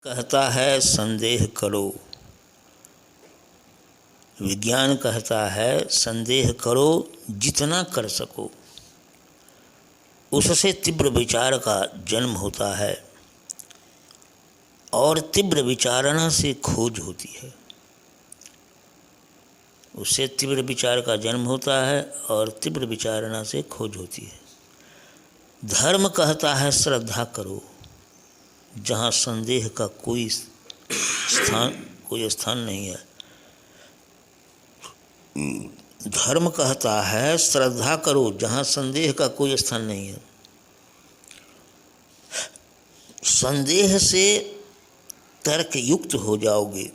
कहता है संदेह करो, विज्ञान कहता है संदेह करो जितना कर सको। उससे तीव्र विचार का जन्म होता है और तीव्र विचारणा से खोज होती है। उससे तीव्र विचार का जन्म होता है और तीव्र विचारणा से खोज होती है। धर्म कहता है श्रद्धा करो, जहाँ संदेह का कोई स्थान नहीं है। धर्म कहता है श्रद्धा करो, जहाँ संदेह का कोई स्थान नहीं है। संदेह से तर्क युक्त हो जाओगे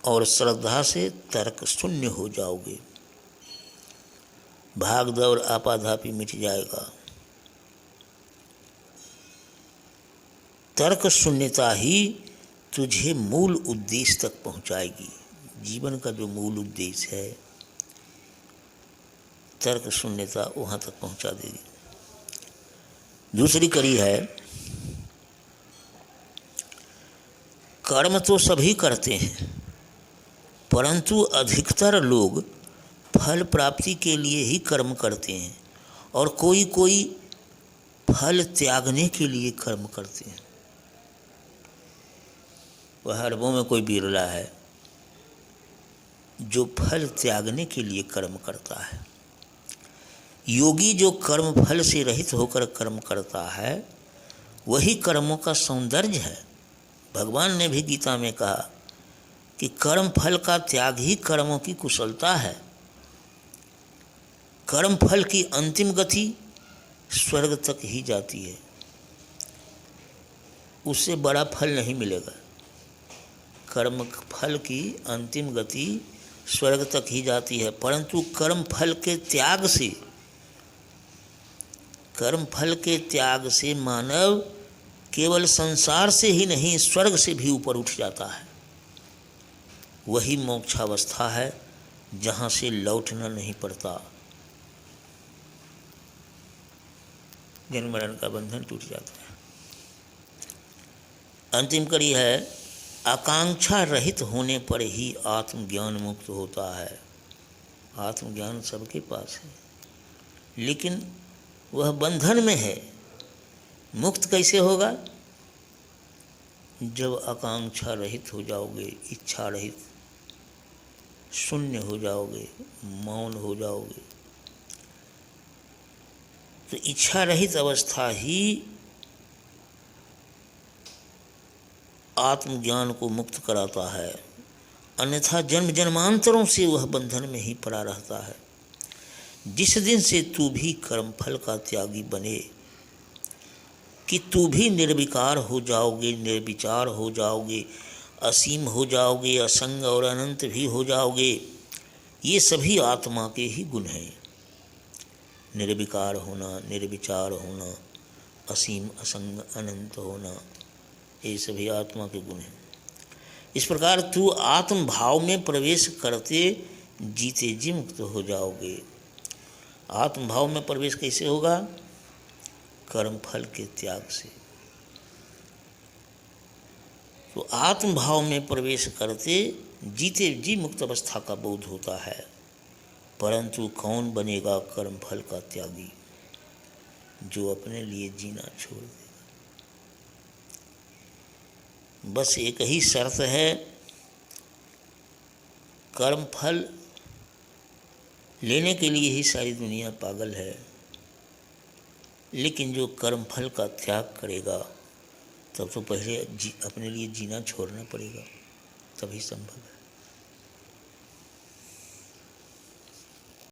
और श्रद्धा से तर्क शून्य हो जाओगे। भाग दौड़ आपाधापी मिट जाएगा। तर्क शून्यता ही तुझे मूल उद्देश्य तक पहुंचाएगी। जीवन का जो मूल उद्देश्य है, तर्क शून्यता वहाँ तक पहुंचा देगी। दूसरी कड़ी है, कर्म तो सभी करते हैं, परंतु अधिकतर लोग फल प्राप्ति के लिए ही कर्म करते हैं और कोई कोई फल त्यागने के लिए कर्म करते हैं। वह अरबों में कोई बिरला है जो फल त्यागने के लिए कर्म करता है। योगी जो कर्म फल से रहित होकर कर्म करता है, वही कर्मों का सौंदर्य है। भगवान ने भी गीता में कहा कि कर्म फल का त्याग ही कर्मों की कुशलता है। कर्म फल की अंतिम गति स्वर्ग तक ही जाती है, उससे बड़ा फल नहीं मिलेगा। कर्म फल की अंतिम गति स्वर्ग तक ही जाती है, परंतु कर्म फल के त्याग से मानव केवल संसार से ही नहीं, स्वर्ग से भी ऊपर उठ जाता है। वही मोक्षावस्था है जहाँ से लौटना नहीं पड़ता। जन्म मरण का बंधन टूट जाता है। अंतिम कड़ी है, आकांक्षा रहित होने पर ही आत्मज्ञान मुक्त होता है। आत्मज्ञान सबके पास है, लेकिन वह बंधन में है। मुक्त कैसे होगा? जब आकांक्षा रहित हो जाओगे, इच्छा रहित, शून्य हो जाओगे, मौन हो जाओगे। तो इच्छा रहित अवस्था ही आत्मज्ञान को मुक्त कराता है, अन्यथा जन्म जन्मांतरों से वह बंधन में ही पड़ा रहता है। जिस दिन से तू भी कर्मफल का त्यागी बने, कि तू भी निर्विकार हो जाओगे, निर्विचार हो जाओगे, असीम हो जाओगे, असंग और अनंत भी हो जाओगे। ये सभी आत्मा के ही गुण हैं। निर्विकार होना, निर्विचार होना, असीम असंग अनंत होना, ये सभी आत्मा के गुण हैं। इस प्रकार तू आत्म भाव में प्रवेश करते जीते जी मुक्त हो जाओगे। आत्म भाव में प्रवेश कैसे होगा? कर्म फल के त्याग से। तो आत्म भाव में प्रवेश करते जीते जी मुक्त अवस्था का बोध होता है। परंतु कौन बनेगा कर्म फल का त्यागी? जो अपने लिए जीना छोड़ देगा। बस एक ही शर्त है, कर्म फल लेने के लिए ही सारी दुनिया पागल है, लेकिन जो कर्म फल का त्याग करेगा तब तो पहले अपने लिए जीना छोड़ना पड़ेगा, तभी संभव है।